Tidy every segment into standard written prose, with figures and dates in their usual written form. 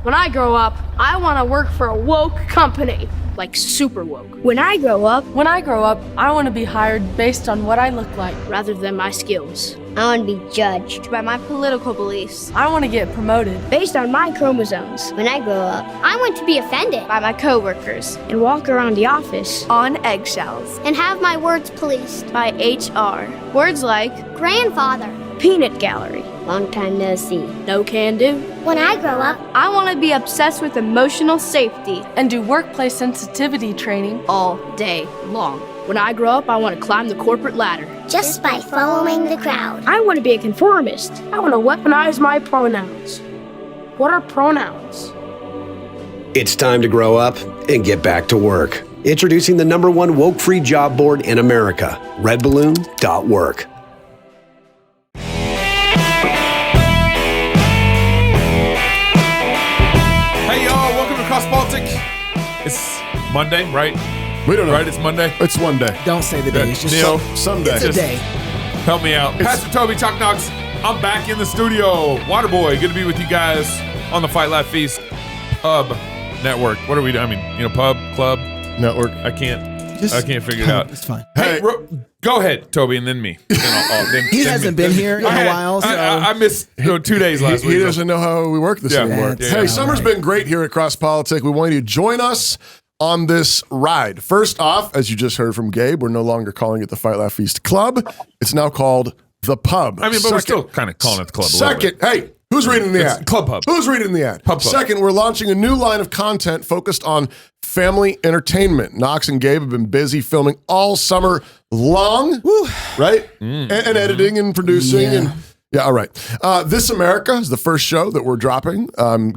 When I grow up, I want to work for a woke company, like super woke. When I grow up, I want to be hired based on what I look like, rather than my skills. I want to be judged By my political beliefs. I want to get promoted based on my chromosomes. When I grow up, I want to be offended By my coworkers. and walk around the office On eggshells. and have my words policed. By HR. Words like Grandfather. peanut gallery. Long time no see. no can do. When I grow up, I want to be obsessed with emotional safety and do workplace sensitivity training. all day long. When I grow up, I want to climb the corporate ladder. just by following the crowd. I want to be a conformist. I want to weaponize my pronouns. What are pronouns? It's time to grow up and get back to work. Introducing the #1 woke-free job board in America, redballoon.work. Hey y'all, welcome to CrossPolitic. It's Monday, right? We don't know. Right, it's Monday. It's one day. Don't say the day. It's just Neil, Someday. it's a day. help me out. Pastor Toby Chalk Knox, I'm back in the studio. Waterboy, good to be with you guys on the Fight Laugh Feast Pub Network. What are we doing? I mean, pub, club, Network. I can't Just figure it out. It's fine. Hey, go ahead, Toby, and then me. Then He hasn't been here in a while, so I missed 2 days last week. He doesn't know how we work this Yeah. anymore. Yeah, Hey, yeah. summer's been great here at CrossPolitic. We want you to join us on this ride. First off, as you just heard from Gabe, we're no longer calling it the Fight Laugh Feast Club. It's now called the Pub. I mean, but we're still kind of calling it the club. Second, hey, who's reading the It's ad? Club Pub. Who's reading the ad? Pub Club. Second, we're launching a new line of content focused on family entertainment. Knox and Gabe have been busy filming all summer long, right? And editing and producing. Yeah. And yeah, all right. This America is the first show that we're dropping.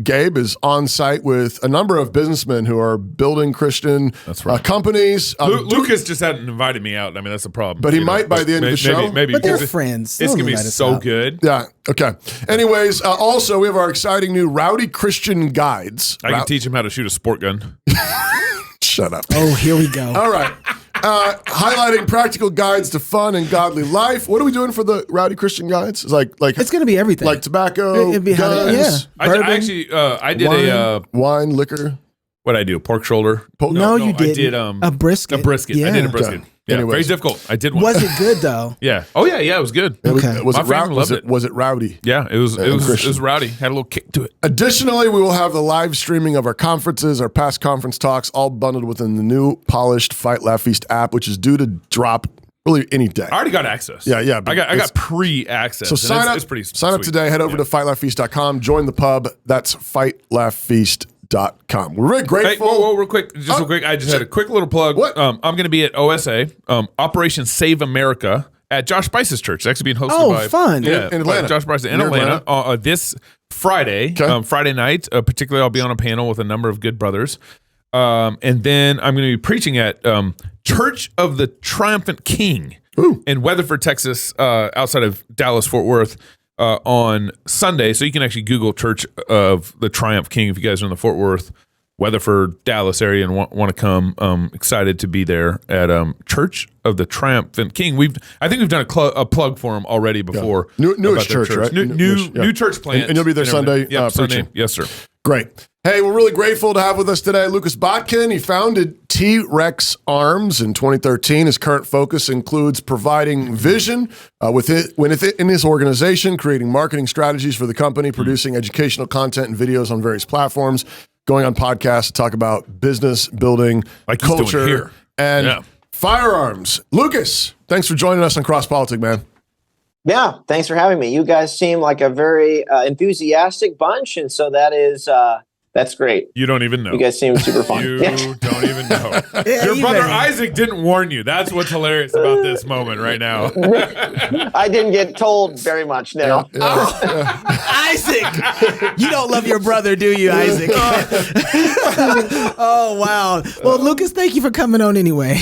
Gabe is on site with a number of businessmen who are building Christian That's right. companies. Lucas just hadn't invited me out. I mean, that's a problem. But he might by the end of the show. Maybe But they're because friends. It's They'll going to be invite us so out. good. Yeah. Okay. Anyways, also we have our exciting new Rowdy Christian Guides. I can teach him how to shoot a sport gun. Shut up. Oh, here we go. All right. Highlighting practical guides to fun and godly life. What are we doing for the Rowdy Christian Guides? It's like It's going to be everything. like tobacco, It'd be guns, I Bourbon, actually, I did wine. wine, liquor. what did I do? Pork shoulder? No, you I didn't. did a brisket. a brisket. I did a Yeah. brisket. Okay. Yeah, Anyways. very difficult. I did one. Was it good though? Yeah. Oh yeah, it was good. Okay. Was My it family rowdy? loved it. Was it rowdy? Yeah, it was Christian. rowdy. Had a little kick to it. Additionally, we will have the live streaming of our conferences, our past conference talks, all bundled within the new polished Fight Laugh Feast app, which is due to drop really any day. I already got access. Yeah, but I it's- got pre-access. So and sign up. It's pretty sign up sweet. today. Head over to fightlaughfeast.com. Join the pub. That's fightlaughfeast.com. We're really Hey, grateful. whoa, real quick. Just real quick. I just had a quick little plug. What? I'm going to be at OSA, Operation Save America, at Josh Spice's church. It's actually being hosted Oh, by fun. Yeah, In by Atlanta. Josh Spice in Near Atlanta. This Friday, Okay. Friday night. Particularly, I'll be on a panel with a number of good brothers. And then I'm going to be preaching at Church of the Triumphant King in Weatherford, Texas, outside of Dallas, Fort Worth, on Sunday. So you can actually Google Church of the Triumph King if you guys are in the Fort Worth, Weatherford, Dallas area and want to come. Excited to be there at Church of the Triumphant King. I think we've done a plug for him already before. Newish about their church, right? New church plant. And you'll be there Sunday, everything. Yep, Sunday. preaching. Yes, sir. Great. Hey, we're really grateful to have with us today Lucas Botkin. He founded T.REX Arms in 2013. His current focus includes providing vision in his organization, creating marketing strategies for the company, producing educational content and videos on various platforms, going on podcasts to talk about business building, Like he's doing culture, here. and Yeah. firearms. Lucas, thanks for joining us on CrossPolitic, man. Yeah, thanks for having me. You guys seem like a very enthusiastic bunch, and so that's great. You don't even know. You guys seem super fun. You Yeah. don't even know. Yeah, Your you brother better. Isaac didn't warn you. That's what's hilarious about this moment right now. I didn't get told very much. No. Isaac, you don't love your brother, do you, Isaac? Oh, wow. Well, Lucas, thank you for coming on anyway.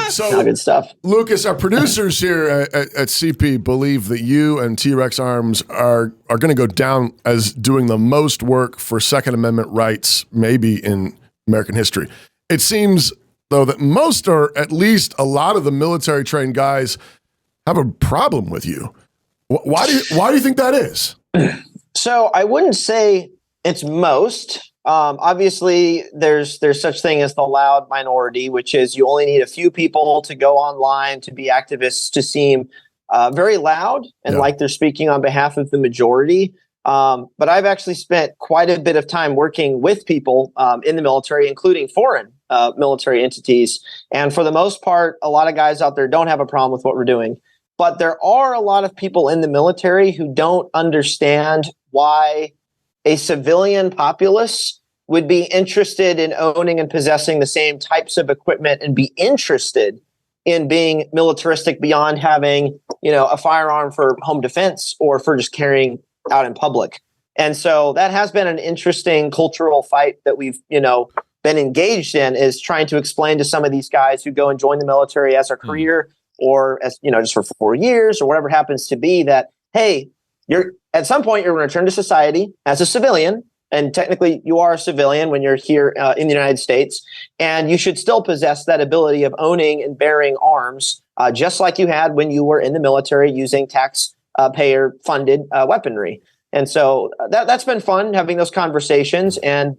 So, Good stuff. Lucas, our producers here at CP believe that you and T.REX Arms are going to go down as doing the most work for Second Amendment rights, maybe in American history. It seems, though, that most, or at least a lot of the military trained guys, have a problem with you. Why do you think that is? So I wouldn't say It's most. Obviously, there's such thing as the loud minority, which is you only need a few people to go online to be activists to seem very loud and like they're speaking on behalf of the majority. But I've actually spent quite a bit of time working with people in the military, including foreign military entities. And for the most part, a lot of guys out there don't have a problem with what we're doing. But there are a lot of people in the military who don't understand why a civilian populace would be interested in owning and possessing the same types of equipment and be interested in being militaristic beyond having, a firearm for home defense or for just carrying out in public. And so that has been an interesting cultural fight that we've, been engaged in, is trying to explain to some of these guys who go and join the military as a career or as, just for 4 years or whatever it happens to be, that, hey, you're at some point you're going to return to society as a civilian. And technically you are a civilian when you're here in the United States, and you should still possess that ability of owning and bearing arms, just like you had when you were in the military using taxpayer funded weaponry. And so that's been fun having those conversations. And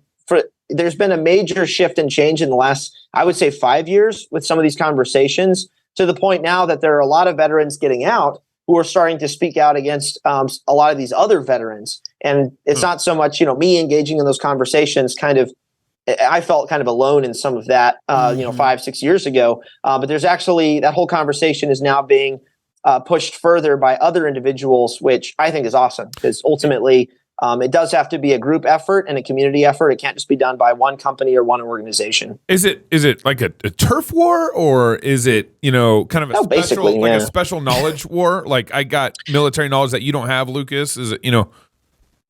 there's been a major shift and change in the last, I would say, 5 years with some of these conversations, to the point now that there are a lot of veterans getting out who are starting to speak out against a lot of these other veterans. And it's not so much, me engaging in those conversations. I felt kind of alone in some of that, 5-6 years ago. But there's actually, that whole conversation is now being pushed further by other individuals, which I think is awesome, because ultimately it does have to be a group effort and a community effort. It can't just be done by one company or one organization. Is it like a turf war, or is it, kind of a special knowledge war? Like, I got military knowledge that you don't have, Lucas. Is it,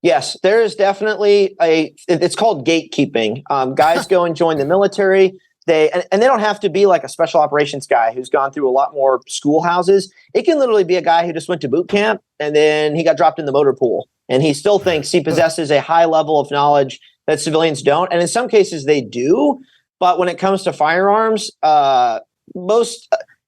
Yes, there is definitely it's called gatekeeping. Guys go and join the military. And they don't have to be like a special operations guy who's gone through a lot more schoolhouses. It can literally be a guy who just went to boot camp and then he got dropped in the motor pool, and he still thinks he possesses a high level of knowledge that civilians don't. And in some cases they do. But when it comes to firearms,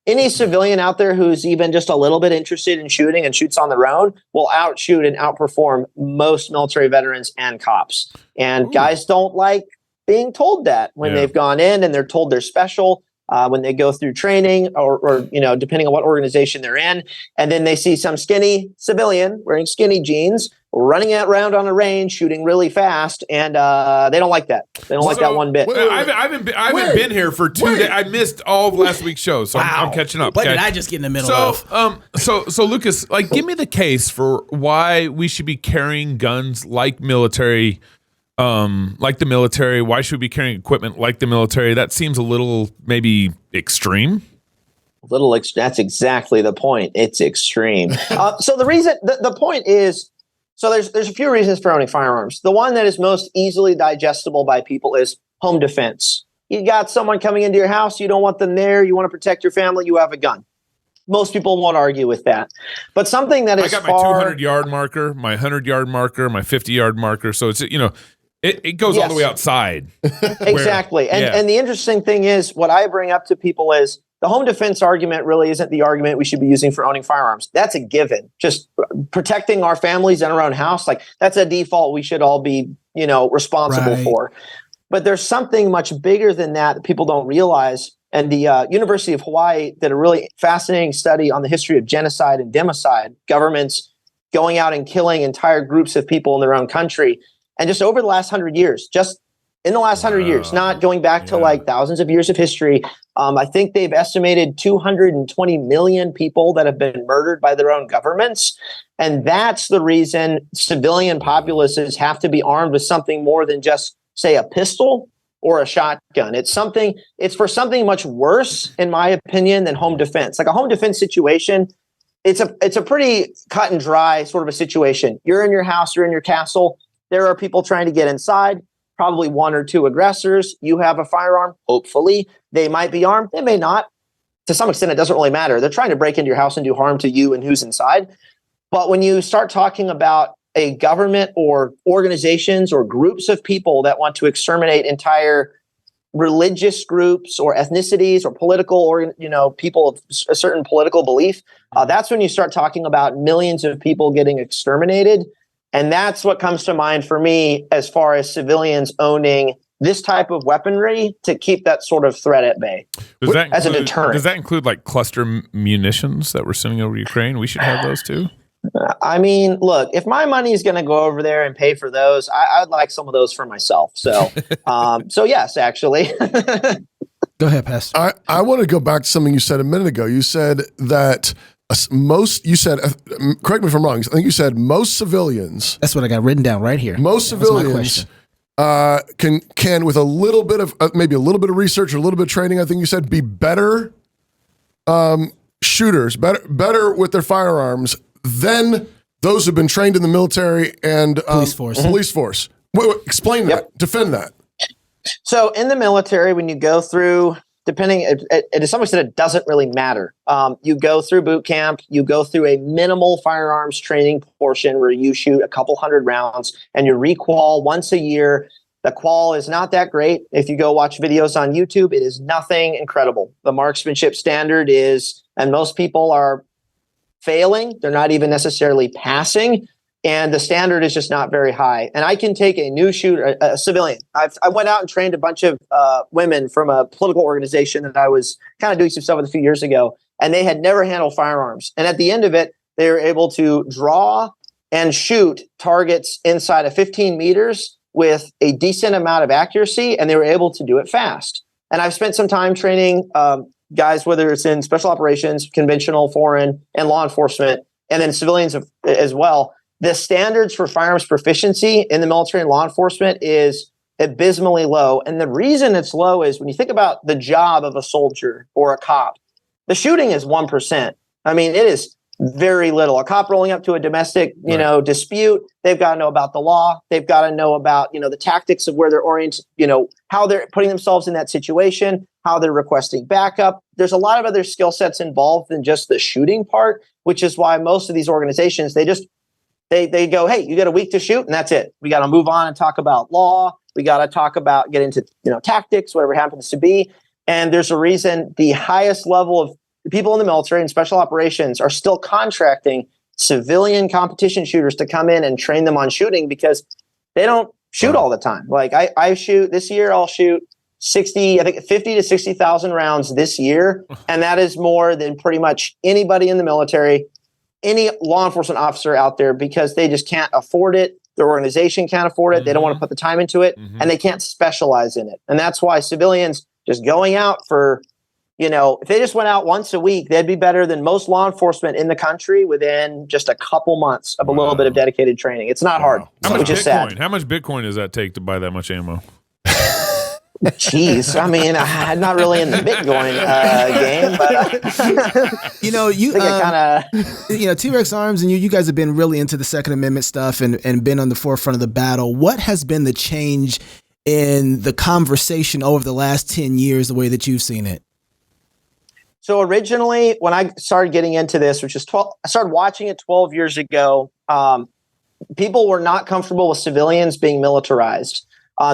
any civilian out there who's even just a little bit interested in shooting and shoots on their own will outshoot and outperform most military veterans and cops. And guys don't like being told that when they've gone in and they're told they're special, when they go through training or depending on what organization they're in. And then they see some skinny civilian wearing skinny jeans running around on a range shooting really fast, and they don't like that. They don't like that one bit. I haven't been here for 2 days. I missed all of last week's show, so I'm catching up. What did I just get in the middle of? So Lucas, give me the case for why we should be carrying guns like military. Like the military. Why should we be carrying equipment like the military? That seems a little maybe extreme. That's exactly the point. It's extreme. So the reason, the point is, so there's a few reasons for owning firearms. The one that is most easily digestible by people is home defense. You got someone coming into your house, you don't want them there, you want to protect your family, you have a gun. Most people won't argue with that. But something that is I got my 200-yard marker, my 100-yard marker, my 50-yard marker. So it's, it goes all the way outside. Exactly. And the interesting thing is, what I bring up to people is the home defense argument really isn't the argument we should be using for owning firearms. That's a given. Just protecting our families and our own house, like that's a default we should all be, responsible for. But there's something much bigger than that people don't realize. And the University of Hawaii did a really fascinating study on the history of genocide and democide, governments going out and killing entire groups of people in their own country. And just over the last 100 years, just in the last 100 years, not going back to like thousands of years of history, I think they've estimated 220 million people that have been murdered by their own governments. And that's the reason civilian populaces have to be armed with something more than just, say, a pistol or a shotgun. It's for something much worse, in my opinion, than home defense. Like a home defense situation, it's a pretty cut and dry sort of a situation. You're in your house, you're in your castle. There are people trying to get inside, probably one or two aggressors. You have a firearm, hopefully. They might be armed, they may not. To some extent, it doesn't really matter. They're trying to break into your house and do harm to you and who's inside. But when you start talking about a government or organizations or groups of people that want to exterminate entire religious groups or ethnicities or political or people of a certain political belief, that's when you start talking about millions of people getting exterminated. And that's what comes to mind for me as far as civilians owning this type of weaponry to keep that sort of threat at bay as a deterrent. Does that include like cluster munitions that we're sending over Ukraine? We should have those too. I mean, look, if my money is going to go over there and pay for those, I'd like some of those for myself. So, so yes, actually. Go ahead, Pastor. I want to go back to something you said a minute ago. You said that correct me if I'm wrong, I think you said most civilians. That's what I got written down right here. Most civilians can with a little bit of maybe a little bit of research or a little bit of training, I think you said, be better shooters, better with their firearms than those who've been trained in the military and police force. Wait, explain that. Defend that. So in the military, when you go through, to some extent, it doesn't really matter. You go through boot camp, you go through a minimal firearms training portion where you shoot a couple hundred rounds and you requal once a year. The qual is not that great. If you go watch videos on YouTube, it is nothing incredible. The marksmanship standard is, and most people are failing. They're not even necessarily passing. And the standard is just not very high. And I can take a new shooter, a civilian. I went out and trained a bunch of women from a political organization that I was kind of doing some stuff with a few years ago, and they had never handled firearms. And at the end of it, they were able to draw and shoot targets inside of 15 meters with a decent amount of accuracy, and they were able to do it fast. And I've spent some time training guys, whether it's in special operations, conventional, foreign, and law enforcement, and then civilians as well. The standards for firearms proficiency in the military and law enforcement is abysmally low. And the reason it's low is when you think about the job of a soldier or a cop, the shooting is 1%. I mean, it is very little. A cop rolling up to a domestic, dispute, they've got to know about the law. They've got to know about, the tactics of where they're oriented, how they're putting themselves in that situation, how they're requesting backup. There's a lot of other skill sets involved than just the shooting part, which is why most of these organizations, they go, hey, you got a week to shoot, and that's it. We got to move on and talk about law. We got to talk about, get into, tactics, whatever it happens to be. And there's a reason the highest level of people in the military and special operations are still contracting civilian competition shooters to come in and train them on shooting because they don't shoot all the time. Like I shoot this year, I'll shoot 50 to 60,000 rounds this year. And that is more than pretty much anybody in the military, any law enforcement officer out there, because they just can't afford it. Their organization can't afford it. They don't want to put the time into it, and they can't specialize in it. And that's why civilians just going out for, if they just went out once a week, they'd be better than most law enforcement in the country within just a couple months of a little bit of dedicated training. It's not hard, which is sad. How much Bitcoin does that take to buy that much ammo? Jeez, I mean, I'm not really in the Bitcoin game, but T.REX Arms and you guys have been really into the Second Amendment stuff and been on the forefront of the battle. What has been the change in the conversation over the last 10 years, the way that you've seen it? So originally, when I started getting into this, I started watching it 12 years ago. People were not comfortable with civilians being militarized.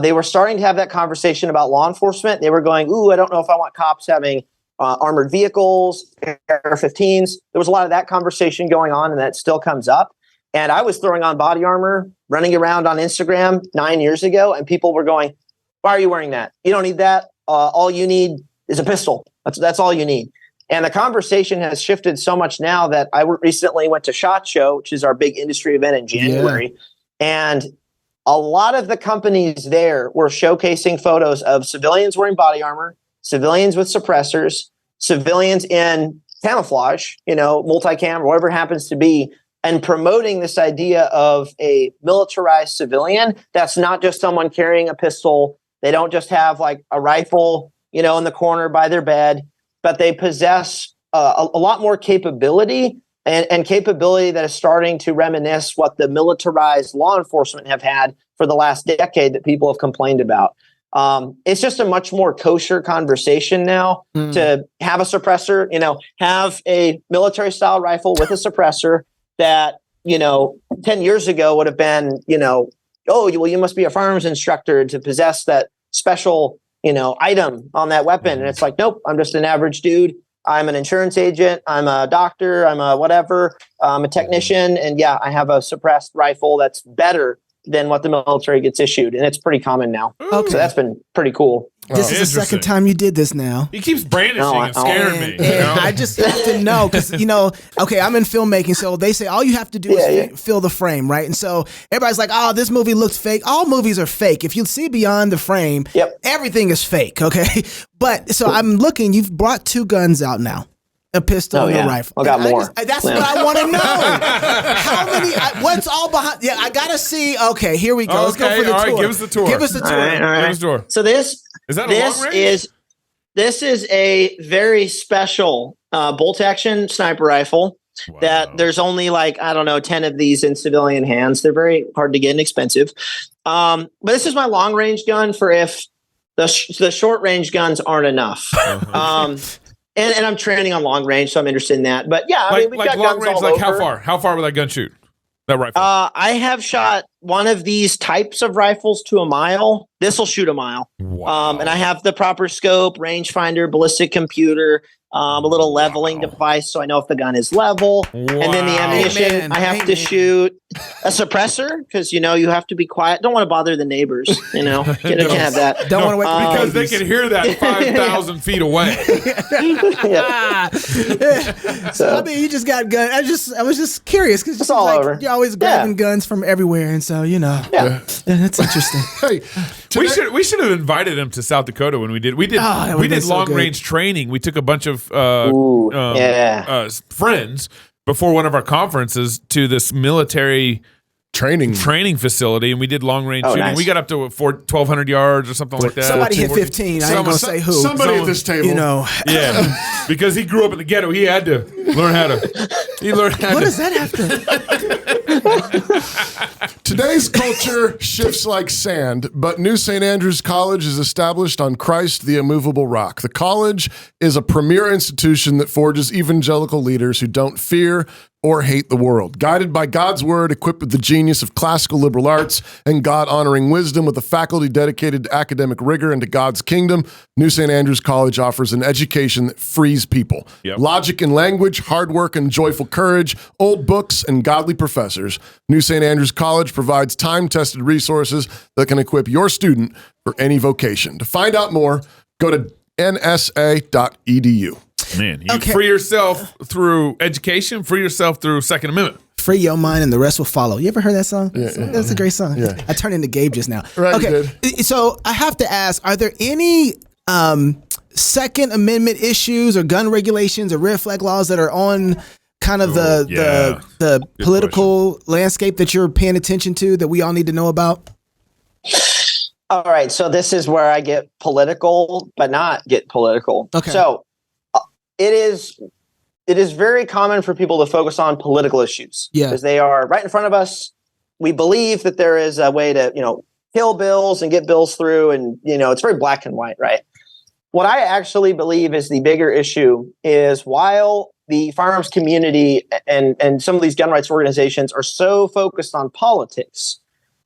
They were starting to have that conversation about law enforcement. They were going, ooh, I don't know if I want cops having armored vehicles, AR-15s. There was a lot of that conversation going on, and that still comes up. And I was throwing on body armor, running around on Instagram 9 years ago, and people were going, why are you wearing that? You don't need that. All you need is a pistol. That's all you need. And the conversation has shifted so much now that I recently went to SHOT Show, which is our big industry event in January. Yeah. And a lot of the companies there were showcasing photos of civilians wearing body armor, civilians with suppressors, civilians in camouflage, multicam, or whatever it happens to be, and promoting this idea of a militarized civilian that's not just someone carrying a pistol. They don't just have like a rifle, in the corner by their bed, but they possess a lot more capability and capability that is starting to reminisce what the militarized law enforcement have had for the last decade that people have complained about. It's just a much more kosher conversation now to have a suppressor, have a military style rifle with a suppressor that, 10 years ago would have been, oh, well, you must be a firearms instructor to possess that special, item on that weapon. And it's like, nope, I'm just an average dude. I'm an insurance agent. I'm a doctor. I'm a whatever. I'm a technician. And yeah, I have a suppressed rifle that's better than what the military gets issued. And it's pretty common now. Okay. So that's been pretty cool. This is the second time you did this now. He keeps brandishing and scaring me. And I just have to know because, okay, I'm in filmmaking. So they say all you have to do is fill the frame, right? And so everybody's like, oh, this movie looks fake. All movies are fake. If you see beyond the frame, everything is fake, okay? But so I'm looking, you've brought 2 guns out now. A pistol and a rifle. I got more. That's what I want to know. How many? What's all behind? Yeah, I gotta see. Okay, here we go. Let's go for the tour. All right, give us the tour. Give us the tour. All right. Give us the tour. So this is that a long range? This is a very special bolt action sniper rifle. Wow. That there's only 10 of these in civilian hands. They're very hard to get and expensive. But this is my long range gun for if the short range guns aren't enough. And I'm training on long range, so I'm interested in that. But yeah, I mean, we've got long guns range. all Like over. how far? How far will that gun shoot? That rifle? I have shot one of these types of rifles to a mile. This will shoot a mile. Wow. And I have the proper scope, rangefinder, ballistic computer, a little leveling device, so I know if the gun is level. And then the ammunition, I have to shoot a suppressor because you have to be quiet. Don't want to bother the neighbors. Can't have that. Don't want to wake because they can hear that 5,000 feet away. So I mean, you just got gun. I was just curious because it's all over. You're always grabbing guns from everywhere, and so that's interesting. Hey, we should have invited him to South Dakota when we did long range training. We took a bunch of friends before one of our conferences to this military training facility, and we did long range shooting. Nice. We got up to 1,200 yards or something like that. Somebody hit 15. I ain't gonna say who. Somebody at this table. Yeah, because he grew up in the ghetto. He had to learn how to. What does that have to? Today's culture shifts like sand, but New St. Andrews College is established on Christ the immovable rock. The college is a premier institution that forges evangelical leaders who don't fear or hate the world. Guided by God's word, equipped with the genius of classical liberal arts and God-honoring wisdom, with a faculty dedicated to academic rigor and to God's kingdom, New St. Andrews College offers an education that frees people. Yep. Logic and language, hard work and joyful courage, old books and godly professors. New St. Andrews College provides time-tested resources that can equip your student for any vocation. To find out more, go to nsa.edu. Man, you free yourself through education, free yourself through Second Amendment. Free your mind and the rest will follow. You ever heard that song? Yeah, That's a great song. Yeah. I turned into Gabe just now. Right, okay, so I have to ask, are there any Second Amendment issues or gun regulations or red flag laws that are on kind of the political landscape that you're paying attention to that we all need to know about? All right, so this is where I get political, but not get political. Okay. So it is very common for people to focus on political issues because they are right in front of us. We believe that there is a way to, kill bills and get bills through, and it's very black and white, right? What I actually believe is the bigger issue is while the firearms community and some of these gun rights organizations are so focused on politics,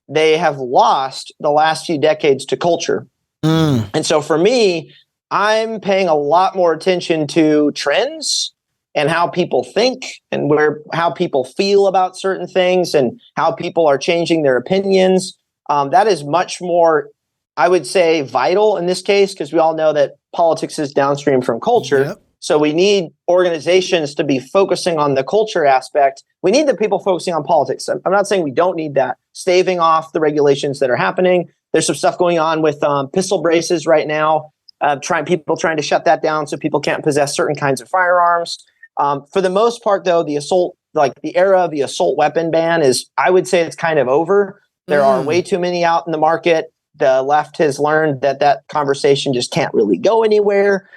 they have lost the last few decades to culture. And so for me, I'm paying a lot more attention to trends and how people think and how people feel about certain things and how people are changing their opinions. That is much more, I would say, vital in this case, because we all know that politics is downstream from culture. Yep. So we need organizations to be focusing on the culture aspect. We need the people focusing on politics. I'm not saying we don't need that. Staving off the regulations that are happening. There's some stuff going on with pistol braces right now. People trying to shut that down so people can't possess certain kinds of firearms. For the most part, though, the era of the assault weapon ban I would say it's kind of over. There are way too many out in the market. The left has learned that conversation just can't really go anywhere.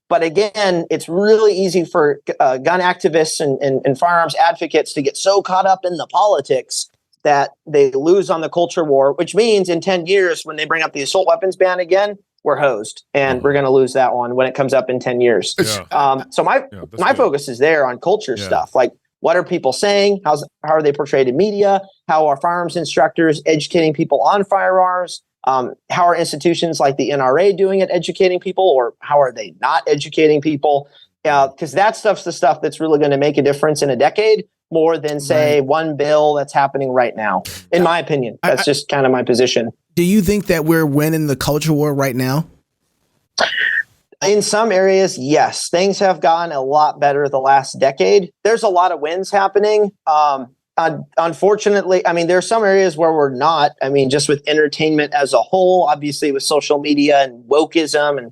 But again, it's really easy for gun activists and firearms advocates to get so caught up in the politics that they lose on the culture war, which means in 10 years, when they bring up the assault weapons ban again, we're hosed, and we're going to lose that one when it comes up in 10 years. So my focus is there on culture stuff. Like, what are people saying? How are they portrayed in media? How are firearms instructors educating people on firearms? How are institutions like the NRA doing at educating people, or how are they not educating people? because that stuff's the stuff that's really going to make a difference in a decade more than, say, one bill that's happening right now, in my opinion. That's just kind of my position. Do you think that we're winning the culture war right now? In some areas, yes. Things have gotten a lot better the last decade. There's a lot of wins happening. Unfortunately, I mean, there are some areas where we're not. I mean, just with entertainment as a whole, obviously with social media and wokeism. And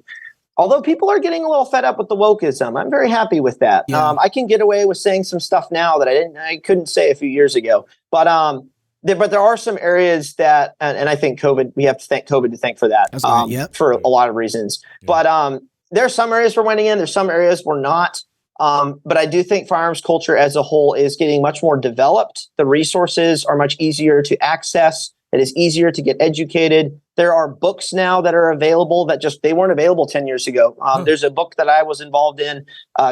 although people are getting a little fed up with the wokeism, I'm very happy with that. Yeah. I can get away with saying some stuff now that I couldn't say a few years ago. But there are some areas that, and I think we have to thank COVID for that, for a lot of reasons. Yeah. But there are some areas we're winning in. There's some areas we're not. But I do think firearms culture as a whole is getting much more developed. The resources are much easier to access. It is easier to get educated. There are books now that are available that they weren't available 10 years ago. There's a book that I was involved in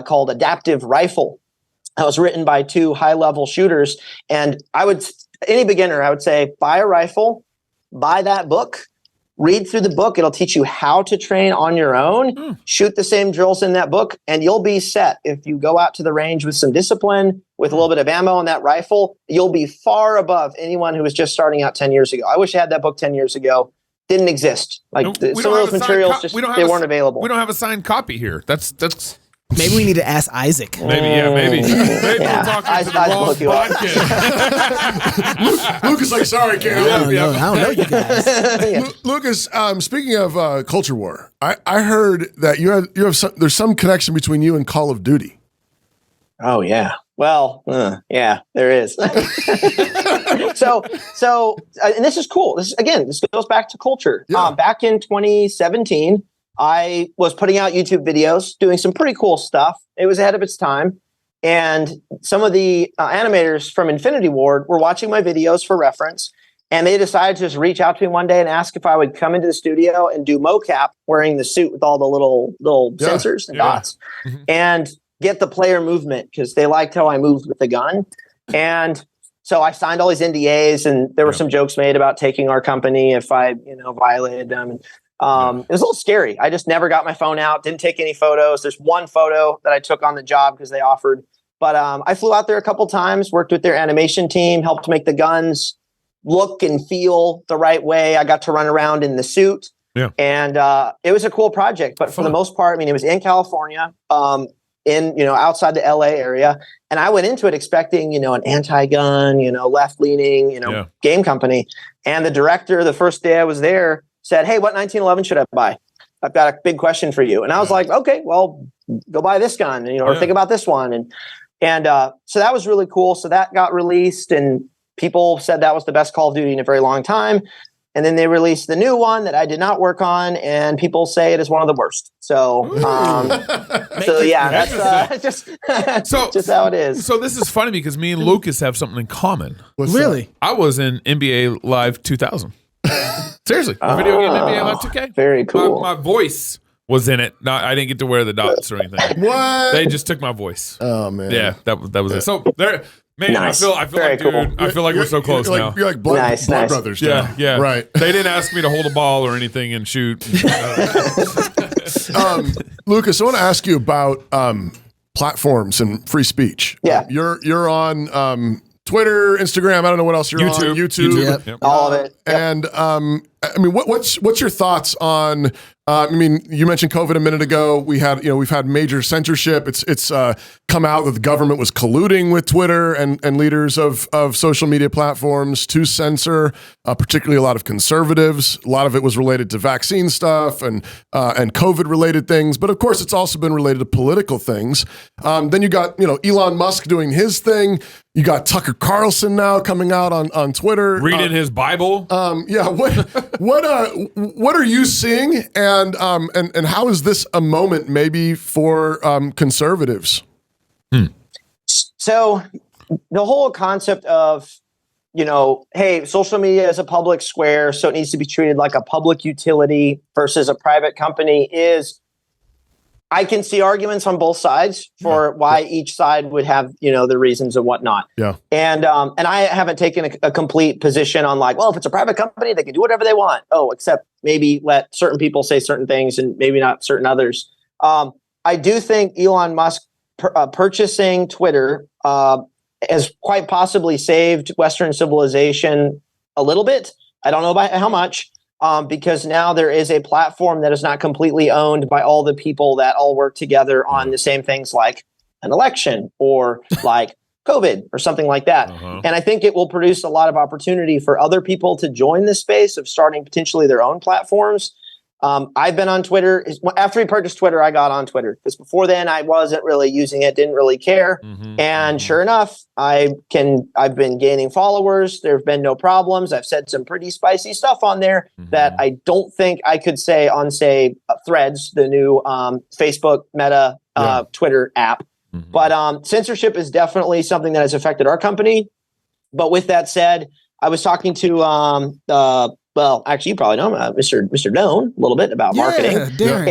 called Adaptive Rifle. That was written by two high-level shooters. And any beginner, I would say, buy a rifle, buy that book, read through the book. It'll teach you how to train on your own, shoot the same drills in that book, and you'll be set. If you go out to the range with some discipline, with a little bit of ammo on that rifle, you'll be far above anyone who was just starting out 10 years ago. I wish I had that book 10 years ago. Didn't exist. Some of those materials they weren't available. We don't have a signed copy here. That's Maybe we need to ask Isaac. Maybe. Maybe we're talking to the wrong podcast. Lucas, like, sorry, can't help you. I don't know you guys. Lucas, speaking of culture war, I heard that there's some connection between you and Call of Duty. Oh yeah. Well, yeah, there is. So, and this is cool. This goes back to culture. Yeah. Back in 2017. I was putting out YouTube videos, doing some pretty cool stuff. It was ahead of its time. And some of the animators from Infinity Ward were watching my videos for reference. And they decided to just reach out to me one day and ask if I would come into the studio and do mocap wearing the suit with all the little sensors and dots and get the player movement because they liked how I moved with the gun. And so I signed all these NDAs, and there were some jokes made about taking our company if I, violated them. And it was a little scary. I just never got my phone out, didn't take any photos. There's one photo that I took on the job because they offered. But I flew out there a couple times, worked with their animation team, helped make the guns look and feel the right way. I got to run around in the suit. Yeah. And it was a cool project. But for the most part, I mean, it was in California, outside the LA area. And I went into it expecting, an anti-gun, left-leaning, game company. And the director, the first day I was there, said, "Hey, what 1911 should I buy? I've got a big question for you." And I was like, "Okay, well, go buy this gun, or think about this one." And so that was really cool. So that got released, and people said that was the best Call of Duty in a very long time. And then they released the new one that I did not work on, and people say it is one of the worst. So, that's just how it is. So this is funny because me and Lucas have something in common. Really? I was in NBA Live 2000. Seriously, video game NBA Live 2K. Very cool. My voice was in it. I didn't get to wear the dots or anything. What? They just took my voice. Oh man. Yeah, that was it. So there, man, nice. I feel like, dude, cool. I feel like we're so close now. You're like blood brothers. Yeah, yeah. Right. They didn't ask me to hold a ball or anything and shoot. Lucas, I want to ask you about platforms and free speech. Yeah. You're on Twitter, Instagram. I don't know what else you're on. YouTube. Yep. All of it. Yep. And I mean, what's your thoughts on? You mentioned COVID a minute ago. we've had major censorship. It's come out that the government was colluding with Twitter and leaders of social media platforms to censor, particularly a lot of conservatives. A lot of it was related to vaccine stuff and COVID related things. But of course, it's also been related to political things. Then you got Elon Musk doing his thing. You got Tucker Carlson now coming out on Twitter reading his Bible. Yeah. What are you seeing, and how is this a moment maybe for conservatives? So the whole concept of hey, social media is a public square, so it needs to be treated like a public utility versus a private company is. I can see arguments on both sides for why each side would have, the reasons and whatnot. Yeah. And I haven't taken a complete position on like, well, if it's a private company, they can do whatever they want. Oh, except maybe let certain people say certain things and maybe not certain others. I do think Elon Musk purchasing Twitter has quite possibly saved Western civilization a little bit. I don't know by how much, because now there is a platform that is not completely owned by all the people that all work together on the same things like an election or like COVID or something like that. And I think it will produce a lot of opportunity for other people to join this space of starting potentially their own platforms. I've been on Twitter. After we purchased Twitter, I got on Twitter because before then I wasn't really using it, didn't really care. And sure enough, I've been gaining followers. There have been no problems. I've said some pretty spicy stuff on there that I don't think I could say on, say, Threads, the new Facebook Meta Twitter app. But censorship is definitely something that has affected our company. But with that said, I was talking to well, actually, you probably know him, Mr. Doan, a little bit about marketing. Darren.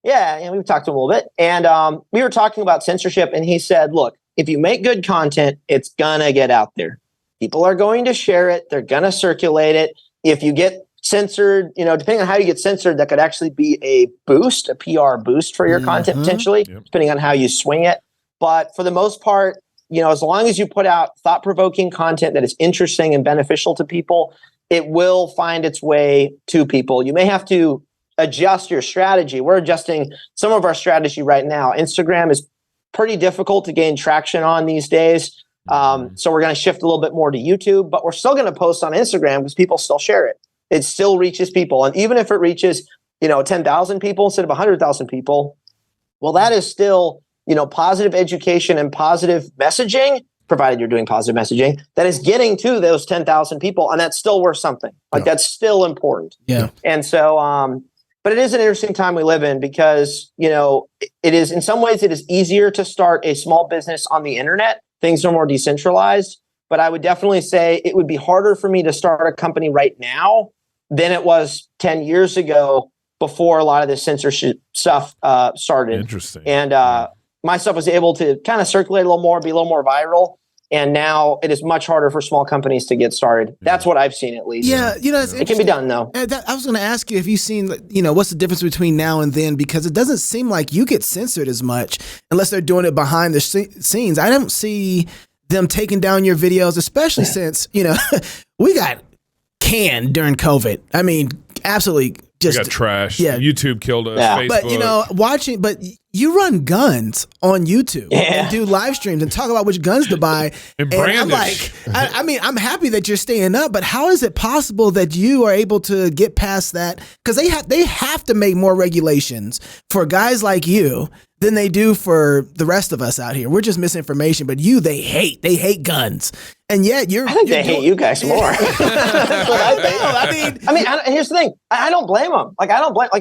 And we've talked to him a little bit. And we were talking about censorship, and he said, look, if you make good content, it's going to get out there. People are going to share it. They're going to circulate it. If you get censored, depending on how you get censored, that could actually be a boost, a PR boost for your content, potentially, depending on how you swing it. But for the most part, as long as you put out thought-provoking content that is interesting and beneficial to people, it will find its way to people. You may have to adjust your strategy. We're adjusting some of our strategy right now. Instagram is pretty difficult to gain traction on these days. So we're going to shift a little bit more to YouTube, but we're still going to post on Instagram because people still share it. It still reaches people. And even if it reaches, 10,000 people instead of 100,000 people, well, that is still, positive education and positive messaging, provided you're doing positive messaging, that is getting to those 10,000 people. And that's still worth something. That's still important. Yeah. And so, but it is an interesting time we live in because, it is, in some ways, it is easier to start a small business on the internet. Things are more decentralized. But I would definitely say it would be harder for me to start a company right now than it was 10 years ago before a lot of this censorship stuff started. Interesting. And my stuff was able to kind of circulate a little more, be a little more viral. And now it is much harder for small companies to get started. That's what I've seen, at least. Yeah, it can be done, though. I was going to ask you if you've seen, what's the difference between now and then? Because it doesn't seem like you get censored as much unless they're doing it behind the scenes. I don't see them taking down your videos, especially since, we got canned during COVID. I mean, absolutely just we got trash. Yeah. YouTube killed us. Facebook. But you run guns on YouTube and do live streams and talk about which guns to buy. And I'm like, I'm happy that you're staying up, but how is it possible that you are able to get past that? Because they have to make more regulations for guys like you than they do for the rest of us out here. We're just misinformation, but they hate guns. And yet I think they hate you guys more. That's what I think. And here's the thing. I don't blame them.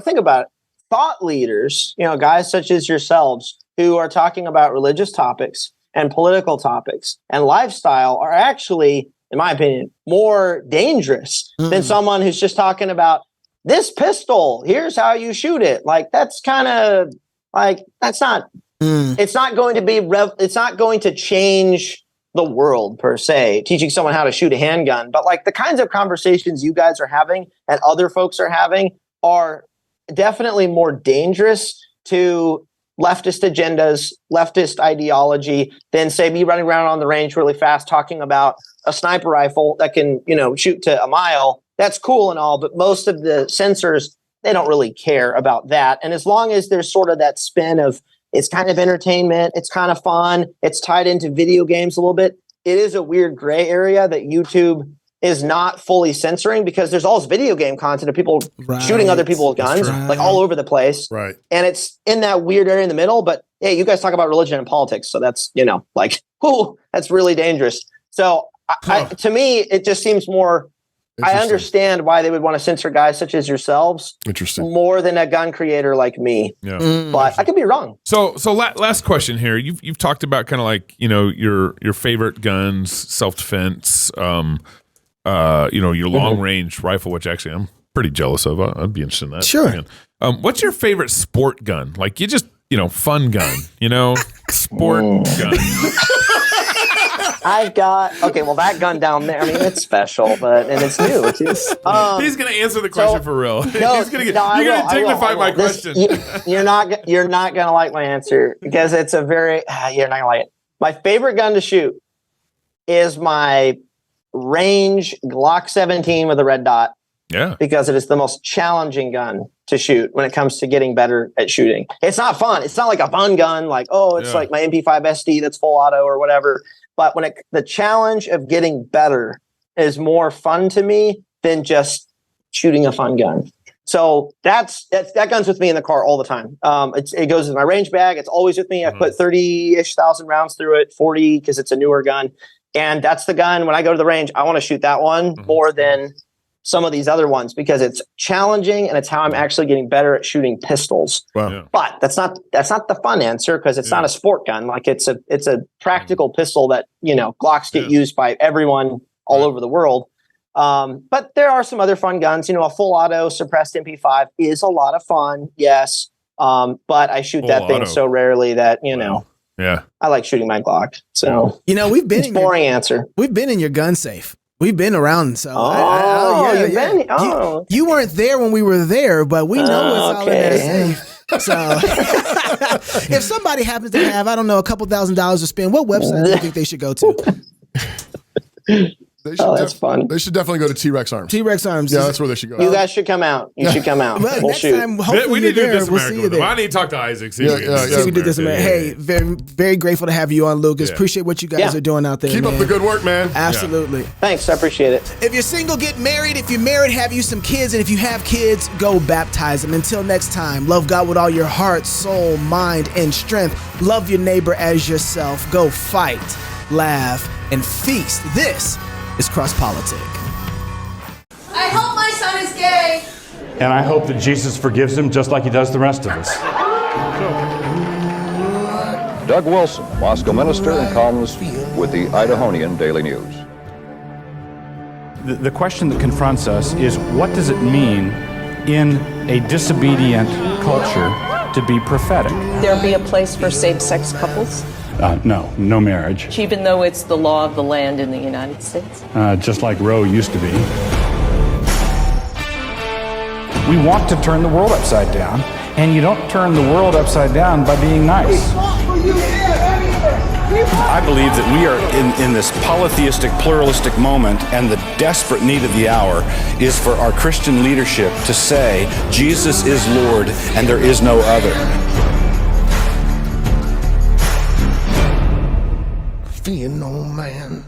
Think about it. Thought leaders, guys such as yourselves who are talking about religious topics and political topics and lifestyle are actually, in my opinion, more dangerous than someone who's just talking about this pistol. Here's how you shoot it. That's kind of that's not. It's not going to be. It's not going to change the world per se, teaching someone how to shoot a handgun. But the kinds of conversations you guys are having and other folks are having are definitely more dangerous to leftist agendas, leftist ideology than, say, me running around on the range really fast talking about a sniper rifle that can, shoot to a mile. That's cool and all, but most of the censors, they don't really care about that. And as long as there's sort of that spin of it's kind of entertainment, it's kind of fun, it's tied into video games a little bit, it is a weird gray area that YouTube is not fully censoring because there's all this video game content of people shooting other people with guns, all over the place. Right. And it's in that weird area in the middle. But hey, you guys talk about religion and politics. So that's, that's really dangerous. So to me, it just seems more, I understand why they would want to censor guys such as yourselves. Interesting. More than a gun creator like me. Yeah. But I could be wrong. So last question here. You've talked about kind of your favorite guns, self-defense, your long range rifle, which actually I'm pretty jealous of. I'd be interested in that. Sure. What's your favorite sport gun? Fun gun, sport gun. I've got well, that gun down there. I mean, it's special, and it's new too. He's gonna answer the question for real. No, He's gonna no, I you're will, gonna dignify my This- question. you're not gonna like my answer because it's a very you're not gonna like it. My favorite gun to shoot is my range Glock 17 with a red dot. Yeah. Because it is the most challenging gun to shoot when it comes to getting better at shooting. It's not fun. It's not like a fun gun, like, it's like my MP5 SD that's full auto or whatever. But the challenge of getting better is more fun to me than just shooting a fun gun. So that gun's with me in the car all the time. It goes in my range bag. It's always with me. I put 30-ish thousand rounds through it, 40 because it's a newer gun. And that's the gun. When I go to the range, I want to shoot that one more than some of these other ones because it's challenging and it's how I'm actually getting better at shooting pistols. Wow. Yeah. But that's not the fun answer because it's not a sport gun. Like it's a practical pistol that, Glocks get used by everyone all over the world. But there are some other fun guns. A full auto suppressed MP5 is a lot of fun. Yes. But I shoot Full that thing auto. so rarely that, Yeah. I like shooting my Glock. So, we've been boring answer. We've been in your gun safe. We've been around, so you weren't there when we were there, but we know it's all in there safe. So, if somebody happens to have, a couple $1,000s to spend, what website do you think they should go to? That's fun. They should definitely go to T.REX Arms. T.REX Arms. Yeah, that's where they should go. You guys should come out. You should come out. Well, we'll next shoot. time, hopefully We need to do this we'll see America you with him. there. I need to talk to Isaac. See Yeah, if we yeah, can yeah. We do this, man. Hey, very, very grateful to have you on, Lucas. Yeah. Appreciate what you guys are doing out there. Keep man. up the good work, man. Absolutely. Thanks. I appreciate it. If you're single, get married. If you're married, have you some kids. And if you have kids, go baptize them. Until next time, love God with all your heart, soul, mind, and strength. Love your neighbor as yourself. Go fight, laugh, and feast. This is CrossPolitic. I hope my son is gay. And I hope that Jesus forgives him just like he does the rest of us. Doug Wilson, Moscow minister and columnist with the Idahonian Daily News. The question that confronts us is, what does it mean in a disobedient culture to be prophetic? There be a place for same-sex couples? No marriage. Even though it's the law of the land in the United States? Just like Roe used to be. We want to turn the world upside down, and you don't turn the world upside down by being nice. I believe that we are in this polytheistic, pluralistic moment, and the desperate need of the hour is for our Christian leadership to say, Jesus is Lord, and there is no other. Fear no man.